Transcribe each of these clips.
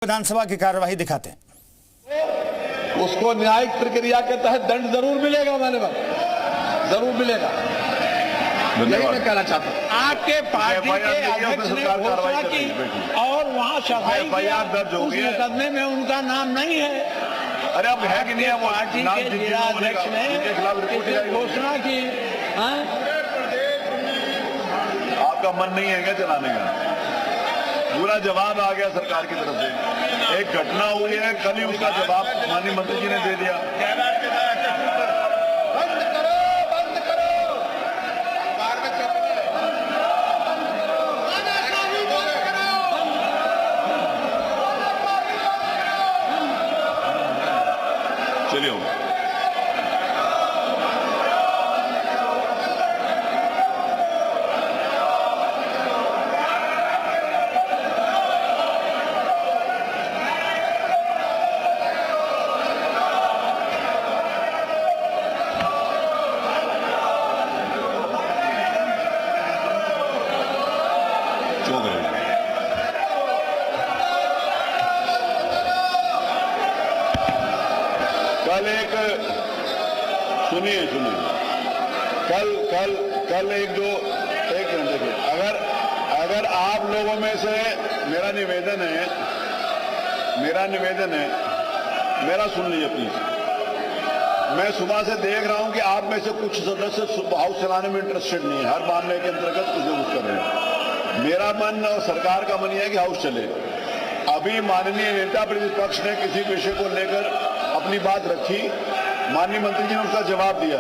विधानसभा की कार्यवाही दिखाते हैं। उसको न्यायिक प्रक्रिया के तहत दंड जरूर मिलेगा, माननीय जरूर मिलेगा। यही मैं कहना चाहता हूँ। आपके पार्टी के अध्यक्ष ने घोषणा की और वहाँ सफाई किया, उस मुकदमे में उनका नाम नहीं है। अरे अब है कि नहीं है? पार्टी के जिला अध्यक्ष ने घोषणा की। आपका मन नहीं है क्या चलाने का? पूरा जवाब आ गया सरकार की तरफ से। एक घटना हुई है, कल ही उसका जवाब माननीय मंत्री जी ने दे दिया। बंद करो, बंद करो। चलिए कल एक सुनिए कल एक मिनट देखिए, अगर आप लोगों में से मेरा निवेदन है, मेरा सुन लीजिए प्लीज। मैं सुबह से देख रहा हूं कि आप में से कुछ सदस्य हाउस चलाने में इंटरेस्टेड नहीं है, हर मामले के अंतर्गत कुछ न कुछ कर रहे हैं। मेरा मन और सरकार का मन यह है कि हाउस चले। अभी माननीय नेता प्रतिपक्ष ने किसी विषय को लेकर अपनी बात रखी, माननीय मंत्री जी ने उसका जवाब दिया।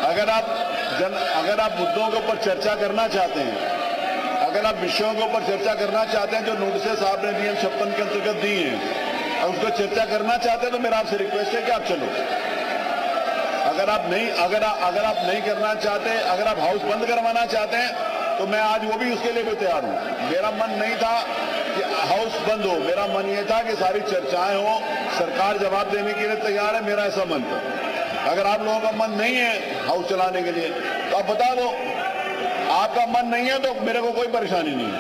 अगर आप मुद्दों के ऊपर चर्चा करना चाहते हैं, अगर आप विषयों के ऊपर चर्चा करना चाहते हैं जो नोटिस आपने नियम 56 के अंतर्गत दी हैं, और उसको चर्चा करना चाहते हैं तो मेरा आपसे रिक्वेस्ट है कि आप चलो। अगर आप नहीं करना चाहते, अगर आप हाउस बंद करवाना चाहते हैं तो मैं आज वो भी उसके लिए भी तैयार हूं। मेरा मन नहीं था कि हाउस बंद हो, मेरा मन ये था कि सारी चर्चाएं हो, सरकार जवाब देने के लिए तैयार है, मेरा ऐसा मन था। अगर आप लोगों का मन नहीं है हाउस चलाने के लिए तो आप बता दो। आपका मन नहीं है तो मेरे को कोई परेशानी नहीं है।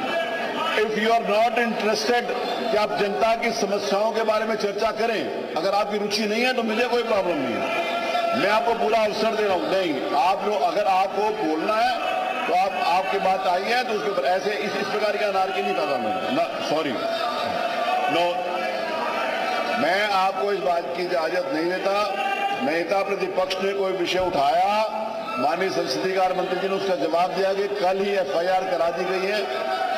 If you are not interested कि आप जनता की समस्याओं के बारे में चर्चा करें, अगर आपकी रुचि नहीं है तो मुझे कोई प्रॉब्लम नहीं है। मैं आपको पूरा अवसर दे रहा हूं। नहीं, आप लोग अगर आपको बोलना है तो आपकी बात आई है तो उसके ऊपर ऐसे इस प्रकार का अनारकी नहीं कहा मैंने ना, सॉरी नो, मैं आपको इस बात की इजाजत नहीं देता। नेता प्रतिपक्ष ने कोई विषय उठाया, माननीय संसदीय कार्य मंत्री जी ने उसका जवाब दिया कि कल ही एफआईआर करा दी गई है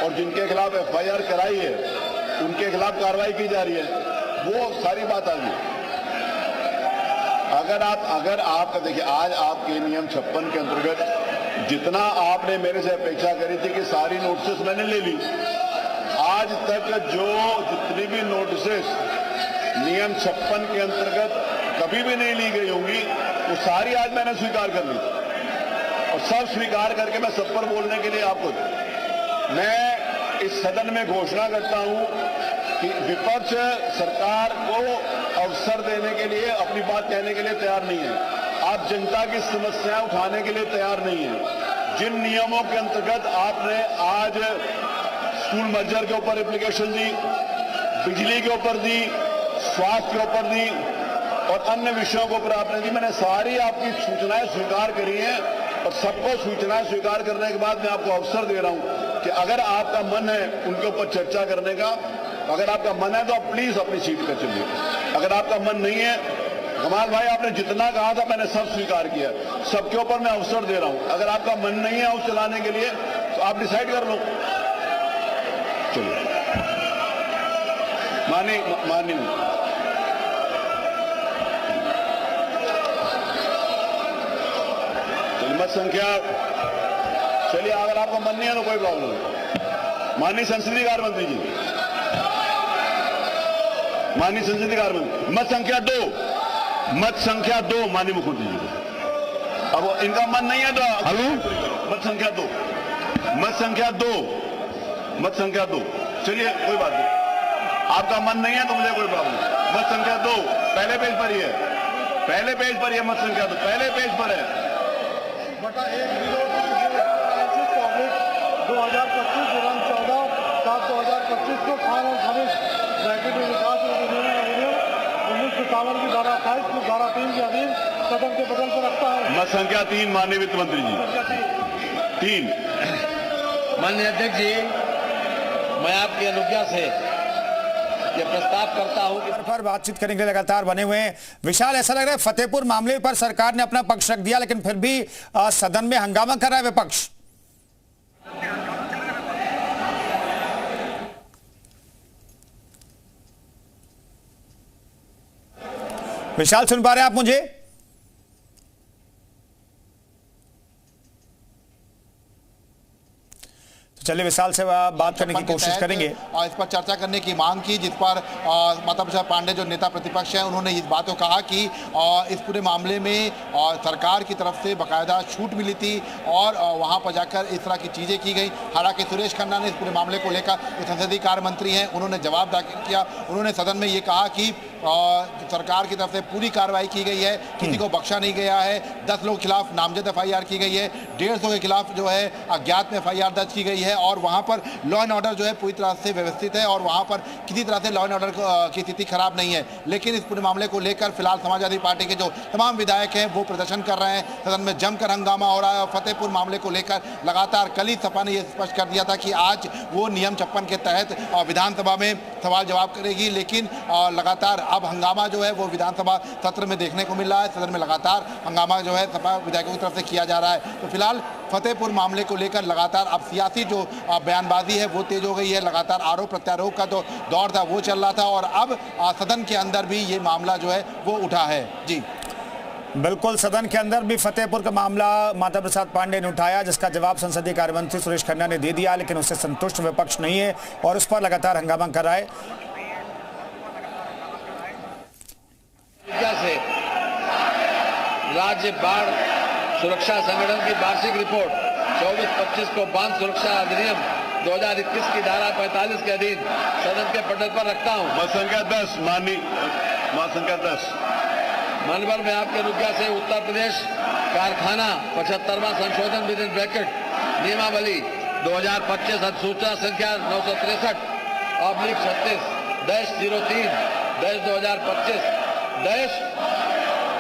और जिनके खिलाफ एफआईआर कराई है उनके खिलाफ कार्रवाई की जा रही है। वो सारी बात आ गई। अगर आप देखिए, आज आपके नियम 56 के अंतर्गत जितना आपने मेरे से अपेक्षा करी थी कि सारी नोटिस मैंने ले ली, आज तक जो जितनी भी नोटिस नियम 56 के अंतर्गत कभी भी नहीं ली गई होंगी वो सारी आज मैंने स्वीकार कर ली और सब स्वीकार करके मैं सब पर बोलने के लिए आपको मैं इस सदन में घोषणा करता हूं कि विपक्ष सरकार को अवसर देने के लिए, अपनी बात कहने के लिए तैयार नहीं है। आप जनता की समस्याएं उठाने के लिए तैयार नहीं है। जिन नियमों के अंतर्गत आपने आज स्कूल मर्जर के ऊपर एप्लीकेशन दी, बिजली के ऊपर दी, स्वास्थ्य के ऊपर दी और अन्य विषयों के ऊपर आपने दी, मैंने सारी आपकी सूचनाएं स्वीकार करी हैं और सबको सूचनाएं स्वीकार करने के बाद मैं आपको अवसर दे रहा हूं कि अगर आपका मन है उनके ऊपर चर्चा करने का, अगर आपका मन है तो आप प्लीज अपनी सीट पर चलिए। अगर आपका मन नहीं है, कमाल भाई आपने जितना कहा था मैंने सब स्वीकार किया, सबके ऊपर मैं अवसर दे रहा हूं। अगर आपका मन नहीं है हाउस चलाने के लिए तो आप डिसाइड कर लो। चलिए मानी मत संख्या, चलिए अगर आपका मन नहीं है तो कोई प्रॉब्लम नहीं। माननीय संसदीय कार्य मंत्री जी, माननीय संसदीय कार्य मंत्री, मत संख्या 2 माननीय मुख्यमंत्री जी को। अब इनका मन नहीं है तो हेलो, मत संख्या दो, चलिए कोई बात नहीं। आपका मन नहीं है तो मुझे कोई प्रॉब्लम नहीं। मत संख्या 2 पहले पेज पर ही है, मत संख्या 2 पहले पेज पर है। बटा 1 विरोध 2025 दिनांक 14/7/2025 को फाइनल 51 की धारा 28 को धारा 3 के अधीन सदन के पटल पर रखता है। मत संख्या 3 माननीय वित्त मंत्री जी। 3 माननीय अध्यक्ष जी, मैं आपकी अनुज्ञा से ये प्रस्ताव करता हूं कि पर बातचीत करने के लिए लगातार बने हुए हैं। विशाल, ऐसा लग रहा है फतेहपुर मामले पर सरकार ने अपना पक्ष रख दिया, लेकिन फिर भी सदन में हंगामा कर रहा है विपक्ष। विशाल, सुन पा रहे हैं आप मुझे? चलिए विशाल से बात करने की कोशिश करेंगे और इस पर चर्चा करने की मांग की, जिस पर माता प्रसाद पांडे जो नेता प्रतिपक्ष हैं उन्होंने इस बात को कहा कि इस पूरे मामले में सरकार की तरफ से बाकायदा छूट मिली थी और वहां पर जाकर इस तरह की चीज़ें की गई। हालांकि सुरेश खन्ना ने इस पूरे मामले को लेकर संसदीय कार्य मंत्री हैं, उन्होंने जवाब दाखिल किया। उन्होंने सदन में ये कहा कि सरकार की तरफ से पूरी कार्रवाई की गई है, किसी को बख्शा नहीं गया है। 10 लोगों के खिलाफ नामजद FIR की गई है, 150 के खिलाफ जो है अज्ञात में FIR दर्ज की गई है और वहां पर लॉ एंड ऑर्डर जो है पूरी तरह से व्यवस्थित है और वहां पर किसी तरह से लॉ एंड ऑर्डर की स्थिति खराब नहीं है। लेकिन इस पूरे मामले को लेकर फिलहाल समाजवादी पार्टी के जो तमाम विधायक हैं वो प्रदर्शन कर रहे हैं, सदन में जमकर हंगामा हो रहा है। और फतेहपुर मामले को लेकर लगातार कल ही सपा ने यह स्पष्ट कर दिया था कि आज वो नियम 56 के तहत विधानसभा में सवाल जवाब करेगी, लेकिन लगातार अब हंगामा जो है वो विधानसभा सत्र में देखने को मिल रहा है। सदन में लगातार हंगामा जो है सपा विधायकों की तरफ से किया जा रहा है। तो फिलहाल फतेहपुर मामले को लेकर लगातार अब सियासी जो बयानबाजी है वो तेज हो गई है। लगातार आरोप प्रत्यारोप का जो दौर था वो चल रहा था और अब सदन के अंदर भी ये मामला जो है वो उठा है। जी बिल्कुल, सदन के अंदर भी फतेहपुर का मामला माता प्रसाद पांडे ने उठाया, जिसका जवाब संसदीय कार्य मंत्री सुरेश खन्ना ने दे दिया, लेकिन उससे संतुष्ट विपक्ष नहीं है और उस पर लगातार हंगामा कर रहा है। से राज्य बाढ़ सुरक्षा संगठन की वार्षिक रिपोर्ट 24-25 को बांध सुरक्षा अधिनियम 2021 की धारा 45 के अधीन सदन के पटल पर रखता हूं। मत संख्या 10 मानवर में आपके अनुज्ञा से उत्तर प्रदेश कारखाना 75वां संशोधन विद इन ब्रैकेट नियमावली 2025 अधिसूचना संख्या 963-36-03-2025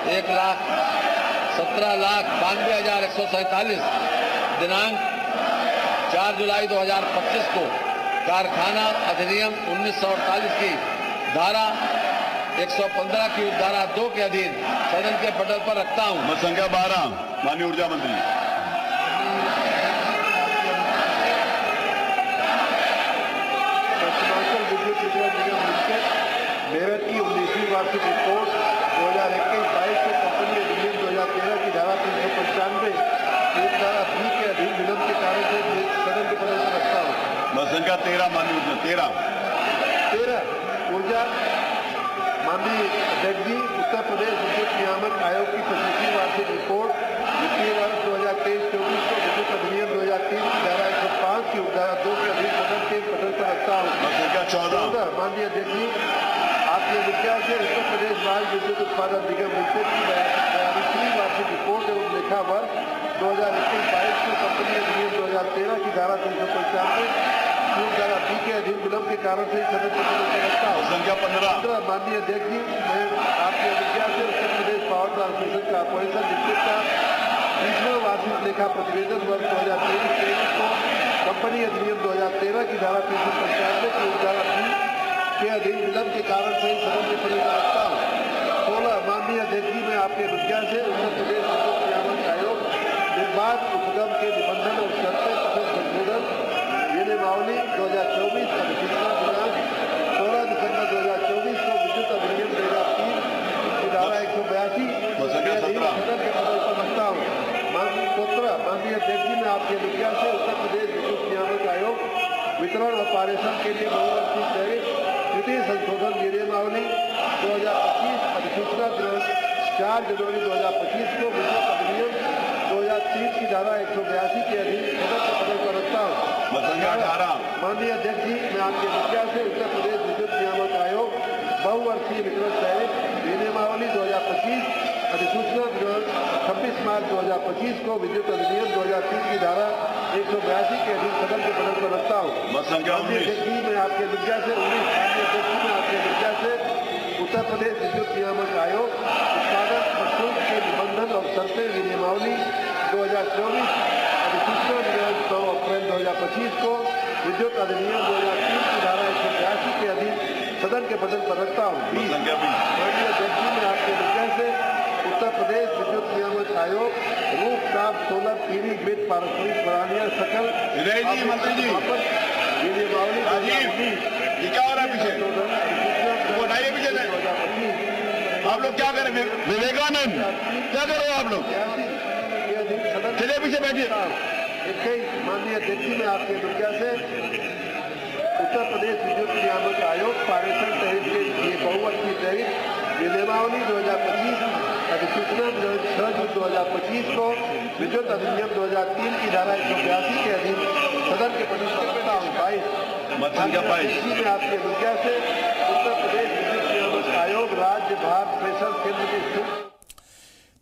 1,17,92,147 दिनांक 4 जुलाई 2025 को कारखाना अधिनियम 1948 की धारा 115 की धारा 2 के अधीन सदन के पटल पर रखता हूं। मत संख्या 12 माननीय ऊर्जा मंत्री। पश्चिमांचल विद्युत वितरण निगम लिमिटेड मेरठ की 19वीं वार्षिक रिपोर्ट 2021-22 को कंपनी अधिनियम 2013 की धारा 395 एक धारा 3 के अधीन विलंब के कारण से सदन के पटल पर रखता हूँ। मत संख्या 13 माननीय ऊर्जा 13 ऊर्जा माननीय अध्यक्ष जी, उत्तर प्रदेश विद्युत नियामक आयोग की 25वीं वार्षिक रिपोर्ट वित्तीय वर्ष 2023-24 को विद्युत अधिनियम 2003 की धारा 105 की धारा 2 के अधीन सदन के पटल पर रखता हूँ। मत संख्या 14 माननीय अध्यक्ष जी, आपके विज्ञान से उत्तर प्रदेश बाल विद्युत उत्पादन निगम लिमिटेड की 42वीं वार्षिक रिपोर्ट एवं लेखा वर्ष 2021-22 को कंपनी अधिनियम 2013 की धारा 395 धारा 3 के अधीन विलंब के कारण से सदन के पटल पर रखता हूँ। संख्या 15 माननीय अध्यक्ष जी, मैं आपके विज्ञान से Uttar Pradesh power transmission corporation limited का 20वां वार्षिक लेखा प्रतिवेदन वर्ष 2023-23 को कंपनी अधिनियम 2013 की धारा 395 की धारा 3 के अधीन विलंब के कारण से सदन के पटल पर रखता हूँ। 16 माननीय अध्यक्ष जी, मैं आपके विज्ञान से उत्तर प्रदेश विद्युत नियामक आयोग निर्बाध उपगम के निबंधन और शर्तें तथा संशोधन नियमावली 2024 अधिसूचना दिनांक 16 दिसंबर 2024 को विद्युत अधिनियम 2003 की धारा 182 सदन के पटल पर रखता हूँ। माननीय अध्यक्ष जी, मैं आपके विज्ञान से उत्तर प्रदेश विद्युत नियामक आयोग वितरण और पारेषण के लिए बहुवर्षीय शहरी तृतीय संशोधन नियमावली 2025 अधिसूचना दिनांक 4 जनवरी 2025 को विद्युत अधिनियम 2003 की धारा 182 के अधीन सदन के पटल पर रखता हूँ। माननीय अध्यक्ष जी, मैं आपके विज्ञान से उत्तर प्रदेश विद्युत नियामक आयोग बहुवर्षीय वितरण शहरी नियमावली 2025 अधिसूचना दिनांक 26 मार्च 2025 को विद्युत अधिनियम 2003 की धारा 182 के अधीन सदन के पटल पर रखता हूँ। माननीय अध्यक्ष जी, मैं आपके विज्ञान से उत्तर प्रदेश विद्युत नियामक विद्युत अधिनियम 2003 की धारा 182 के अधीन सदन के पटल पर रखता हूँ। माननीय अध्यक्ष जी, मैं आपके निर्देश से उत्तर प्रदेश विद्युत नियामक आयोग रूफटॉप सोलर पीवी ग्रिड पारस्परिक प्रणालियां सकल मंत्री जी ये नियमावली ये क्या हो रहा है पीछे? बताइए पीछे से आप लोग क्या करें? विवेकानंद क्या कर रहे हो आप लोग? चलिए पीछे बैठिए। माननीय अध्यक्ष जी, मैं आपके दुर्गा से उत्तर प्रदेश विद्युत नियामक आयोग पारेषण तहत के लिए बहुमत की तहत नियमावली 2025 अधिसूचना 6/2025 को विद्युत अधिनियम 2003 की धारा 182 के अधीन सदन के पटल पर रखता हूँ। 22 मैं आपके दुर्गा से उत्तर प्रदेश विद्युत नियामक आयोग राज्य भार प्रेशर केंद्र के